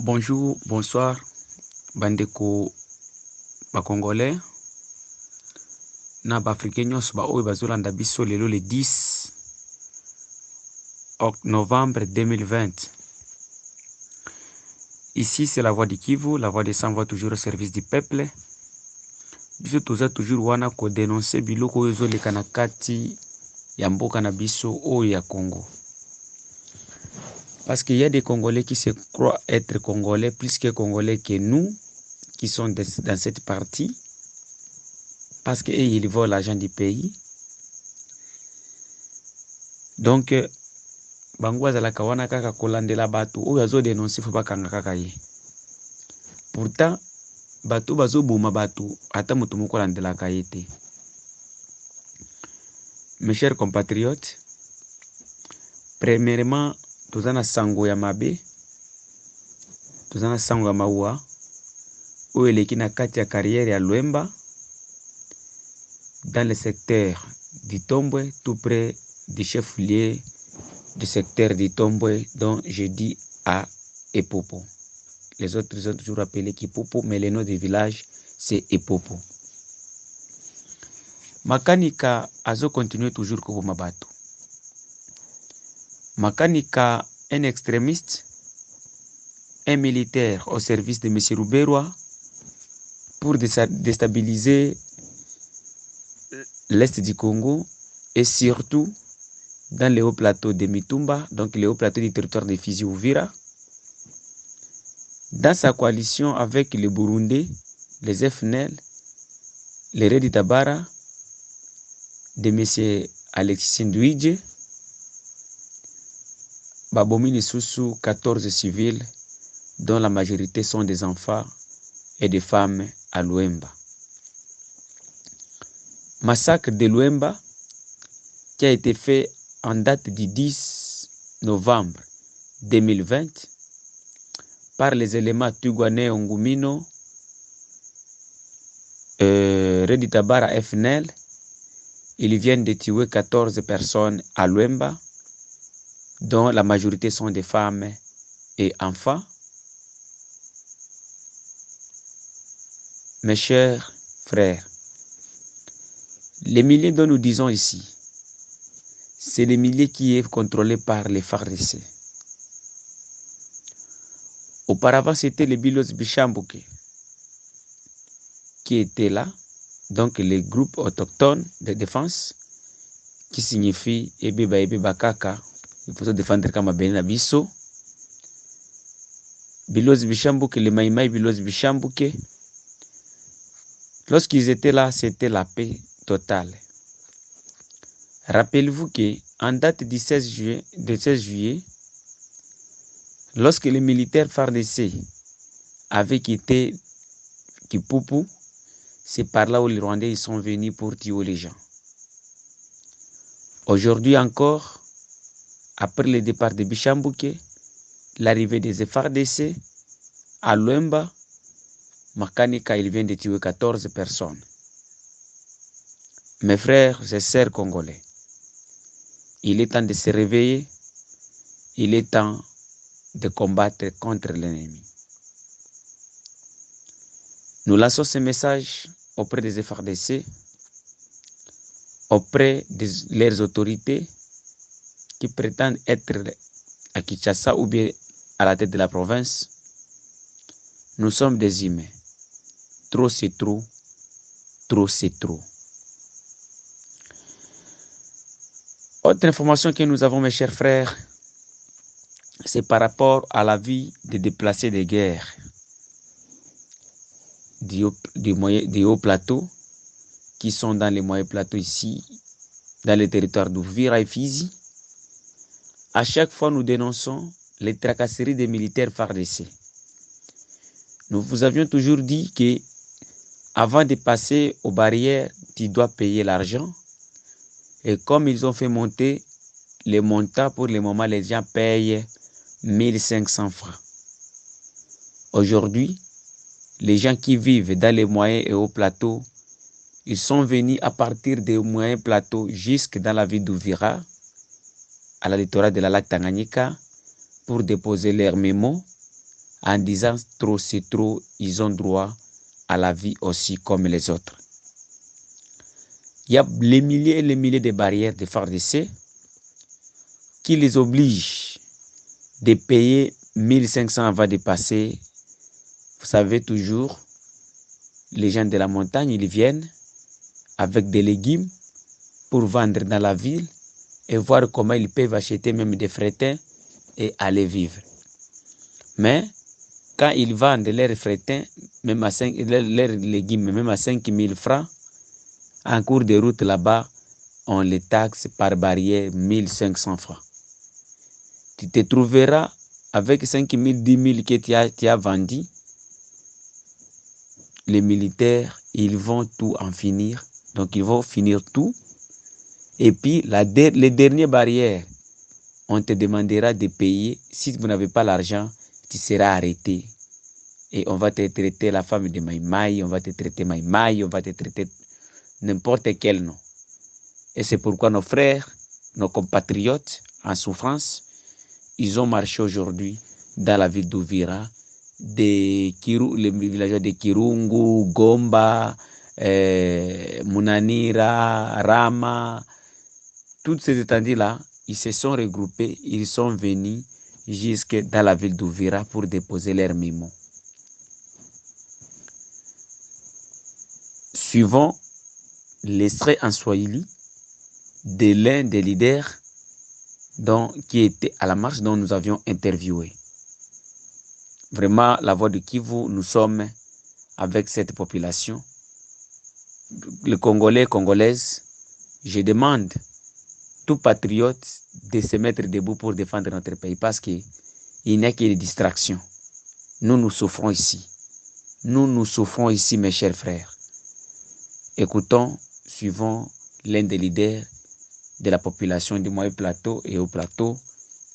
Bonjour, bonsoir, bandeko Congolais, na Africains nyonso oyo bazolanda biso lelo le 10 novembre 2020. Ici c'est la voix du Kivu, la voix des sans-voix toujours au service du peuple. Biso toza toujours wana ko dénoncer biloko oyo ezoleka na kati ya mboka na biso oyo ya Congo. Parce qu'il y a des Congolais qui se croient être Congolais plus que Congolais que nous, qui sont dans cette partie, parce qu'ils volent l'argent du pays. Donc, bango azalaka wana kaka kolandela bato oyo azo dénoncer fo bakanga kaka ye. Pourtant, bato bazo boma bato ata moto moko landelaka ye te. Mes chers compatriotes, premièrement, toza na sango ya mabe, toza na sango ya maua oyo eleki na kati ya carrière ya Luemba dans le secteur d'Itombwe, tout près du chef-lieu du secteur d'Itombwe dont je dis à Epopo. Les autres ont toujours appelé Kipopo, mais le nom du village c'est Epopo. Makanika azo continue toujours koboma bato. Makanika, un extrémiste, un militaire au service de M. Ruberwa pour déstabiliser l'Est du Congo et surtout dans les hauts plateaux de Mitumba, donc les hauts plateaux du territoire de Fizi Uvira, dans sa coalition avec les Burundais, les FNL, les Redi Tabara, de M. Alexis Ndouidje, Babomini Soussou, 14 civils, dont la majorité sont des enfants et des femmes à Luemba. Massacre de Luemba qui a été fait en date du 10 novembre 2020 par les éléments Tugwane Ongumino, Redi Tabara FNL. Ils viennent de tuer 14 personnes à Luemba, dont la majorité sont des femmes et enfants. Mes chers frères, les milliers dont nous disons ici, c'est les milliers qui est contrôlé par les FARDC. Auparavant, c'était les Bilos Bishambuke qui étaient là, donc les groupes autochtones de défense qui signifient Ebeba Ebeba Kaka. Il faut se défendre comme Abena Biso. Bilos Bishambuke, les Maïmaï Bilos Bishambuke. Lorsqu'ils étaient là, c'était la paix totale. Rappelez-vous qu'en date du 16 juillet, lorsque les militaires FARDC avaient quitté Kipupu, c'est par là où les Rwandais sont venus pour tuer les gens. Aujourd'hui encore, après le départ de Bishambuke, l'arrivée des FARDC à Luemba, Makanika, il vient de tuer 14 personnes. Mes frères et sœurs congolais, il est temps de se réveiller, il est temps de combattre contre l'ennemi. Nous lançons ce message auprès des FARDC, auprès de leurs autorités qui prétendent être à Kinshasa ou bien à la tête de la province. Nous sommes des humains. Trop c'est trop, trop c'est trop. Autre information que nous avons, mes chers frères, c'est par rapport à la vie des déplacés de guerre du haut plateau, qui sont dans les moyens plateaux ici, dans les territoires d'Uvira et Fizi. À chaque fois, nous dénonçons les tracasseries des militaires FARDC. Nous vous avions toujours dit que avant de passer aux barrières, tu dois payer l'argent. Et comme ils ont fait monter les montants, pour le moment, les gens payent 1500 francs. Aujourd'hui, les gens qui vivent dans les moyens et hauts plateaux, ils sont venus à partir des moyens plateaux jusque dans la ville d'Uvira, à la littoral de la lac Tanganyika, pour déposer leurs mémos en disant trop c'est trop, ils ont droit à la vie aussi comme les autres. Il y a les milliers et les milliers de barrières de FARDC qui les obligent de payer 1500 avant de passer. Vous savez toujours, les gens de la montagne, ils viennent avec des légumes pour vendre dans la ville et voir comment ils peuvent acheter même des frétins et aller vivre. Mais quand ils vendent leurs frétins, même à 5, leurs légumes, même à 5000 francs, en cours de route là-bas, on les taxe par barrière 1500 francs. Tu te trouveras avec 5000, 10 000 que tu as vendu. Les militaires, ils vont tout en finir. Donc, ils vont finir tout. Et puis, les dernières barrières, on te demandera de payer. Si vous n'avez pas l'argent, tu seras arrêté. Et on va te traiter la femme de Maïmaï, on va te traiter Maïmaï, on va te traiter n'importe quel nom. Et c'est pourquoi nos frères, nos compatriotes en souffrance, ils ont marché aujourd'hui dans la ville d'Ouvira, les villageois de Kirungu, Gomba, Munanira, Rama, toutes ces étendues-là, ils se sont regroupés, ils sont venus jusque dans la ville d'Ouvira pour déposer leurs mémos. Suivant l'extrait en Swahili de l'un des leaders qui était à la marche dont nous avions interviewé. Vraiment, la voix de Kivu, nous sommes avec cette population. Les Congolais, Congolaises, je demande tout patriote de se mettre debout pour défendre notre pays parce qu'il n'y a que des distractions. Nous souffrons ici. Nous souffrons ici, mes chers frères. Écoutons, suivons l'un des leaders de la population du Moyen Plateau et au Plateau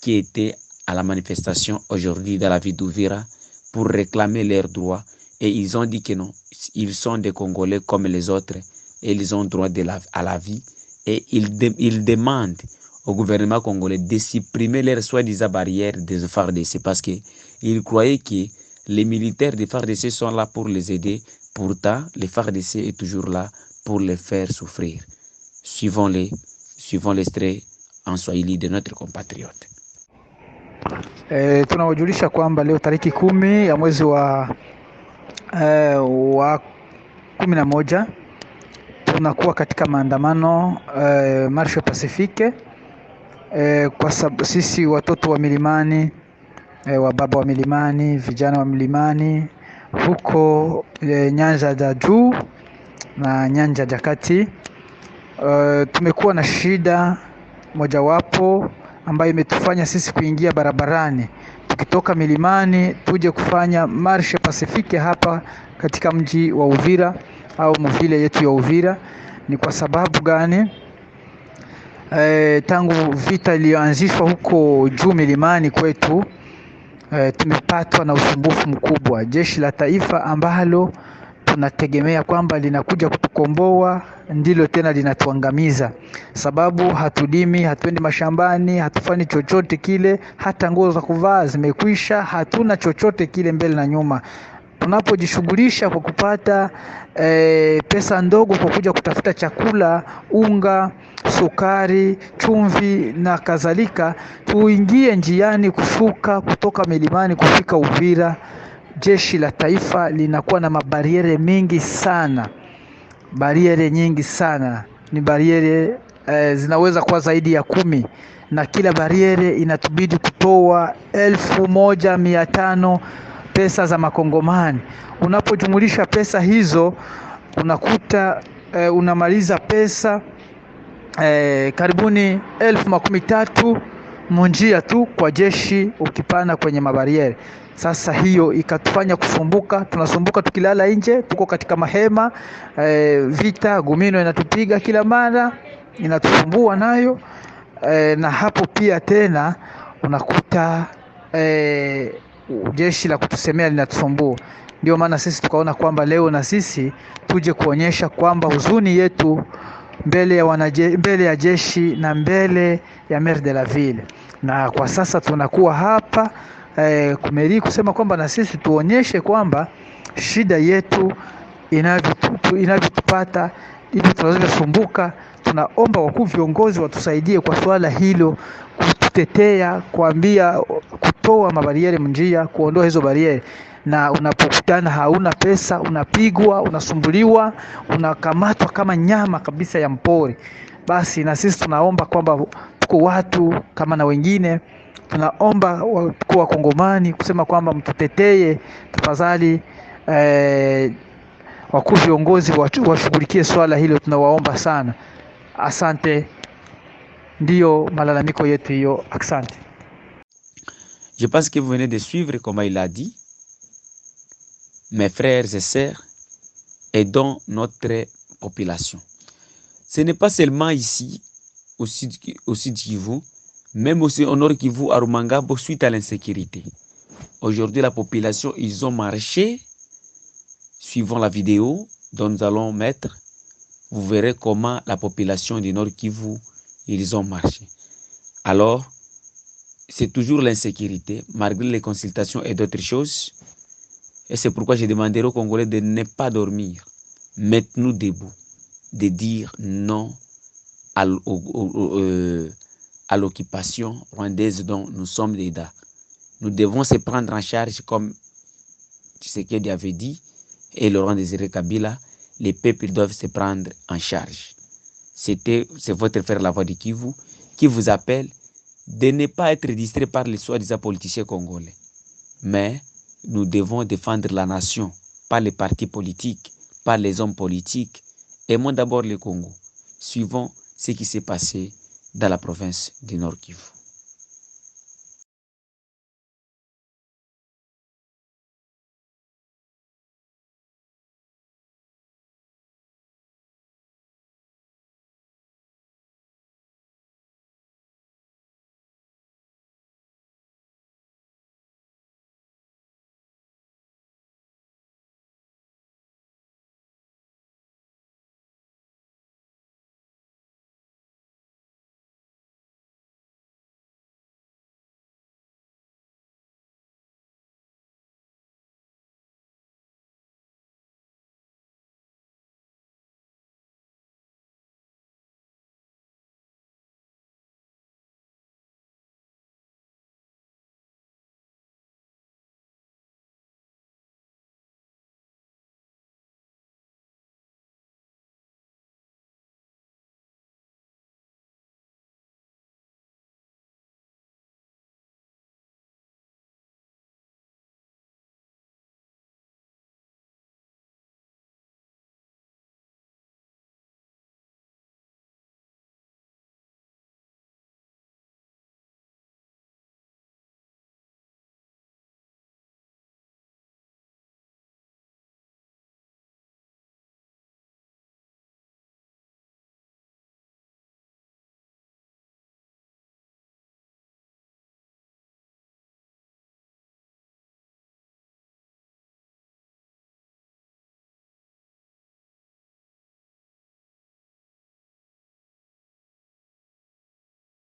qui était à la manifestation aujourd'hui dans la ville d'Ouvira pour réclamer leurs droits. Et ils ont dit que non, ils sont des Congolais comme les autres et ils ont droit à la vie. Et ils demandent au gouvernement congolais de supprimer leurs soi-disant barrières des FARDC parce qu'ils croyaient que les militaires des FARDC sont là pour les aider. Pourtant, les FARDC est toujours là pour les faire souffrir. Suivons l'extrait en Swahili de notre compatriote. Tunawajulisha kwamba leo tariki 10 ya mwezi wa 11 tunakuwa katika maandamano Marche Pacifique kwa sababu sisi watoto wa milimani, wa baba wa milimani, vijana wa milimani huko nyanja za juu na nyanja za kati, tumekuwa na shida mojawapo ambayo imetufanya sisi kuingia barabarani tukitoka milimani tuje kufanya Marche Pacifique hapa katika mji wa Uvira au mvile yetu ya Uvira. Ni kwa sababu gani? Tangu vita iliyoanzishwa huko juu milimani kwetu, tumepatwa na usumbufu mkubwa. Jeshi la taifa ambalo tunategemea kwamba linakuja kutukomboa ndilo tena linatuangamiza, sababu hatulimi, hatuendi mashambani, hatufanyi chochote kile, hata nguo za kuvaa zimekwisha, hatuna chochote kile mbele na nyuma. Tunapojishughulisha kwa kupata pesa ndogo kwa kuja kutafuta chakula, unga, sukari, chumvi na kadhalika, tuingie njiani kushuka kutoka milimani kufika Uvira, jeshi la taifa linakuwa na mabariere mingi sana. Bariere nyingi sana. Ni bariere zinaweza kuwa zaidi ya 10, na kila bariere inatubidi kutoa 1500 pesa za makongomani. Unapojumulisha pesa hizo unakuta unamaliza pesa karibuni 13,000 munjia tu kwa jeshi ukipana kwenye mabariere. Sasa hiyo ikatufanya kusumbuka, tunasumbuka tukilala nje, tuko katika mahema, vita gumino inatupiga kila mara, inatusumbua nayo, na hapo pia tena unakuta jeshi la kutusemea linatusumbua. Ndio maana sisi tukaona kwamba leo na sisi tuje kuonyesha kwamba huzuni yetu mbele ya jeshi na mbele ya maire de la ville. Na kwa sasa tunakuwa hapa kumeri kusema kwamba na sisi tuonyeshe kwamba shida yetu inavyotupata ili tunavyosumbuka. Tunaomba wakuu viongozi watusaidie kwa swala hilo, kututetea, kuambia, kutoa mabariere njia, kuondoa hizo bariere. Na unapokutana hauna pesa, unapigwa, unasumbuliwa, unakamatwa kama nyama kabisa ya mpori. Basi na sisi tunaomba kwamba tuko watu kama na wengine, tunaomba kwa Wakongomani kusema kwamba mtutetee tafadhali. Wakuu viongozi washughulikie swala hilo, tunawaomba sana. Asante, ndio malalamiko yetu hiyo. Asante. Je pense que vous venez de suivre comment il a dit. Mes frères et sœurs, aidons notre population. Ce n'est pas seulement ici, au sud Kivu, même aussi au nord Kivu, à Rumangabo, suite à l'insécurité. Aujourd'hui, la population, ils ont marché. Suivant la vidéo dont nous allons mettre, vous verrez comment la population du nord Kivu, ils ont marché. Alors, c'est toujours l'insécurité, malgré les consultations et d'autres choses. Et c'est pourquoi je demanderai aux Congolais de ne pas dormir. Mettez-nous debout, de dire non à l'occupation rwandaise dont nous sommes dedans. Nous devons se prendre en charge comme Tshisekedi avait dit, et Laurent Désiré Kabila, les peuples doivent se prendre en charge. C'est votre frère La Voix du Kivu qui vous appelle de ne pas être distrait par les soi-disant politiciens congolais. Mais nous devons défendre la nation, pas les partis politiques, pas les hommes politiques. Aimons d'abord le Congo. Suivons ce qui s'est passé dans la province du Nord Kivu.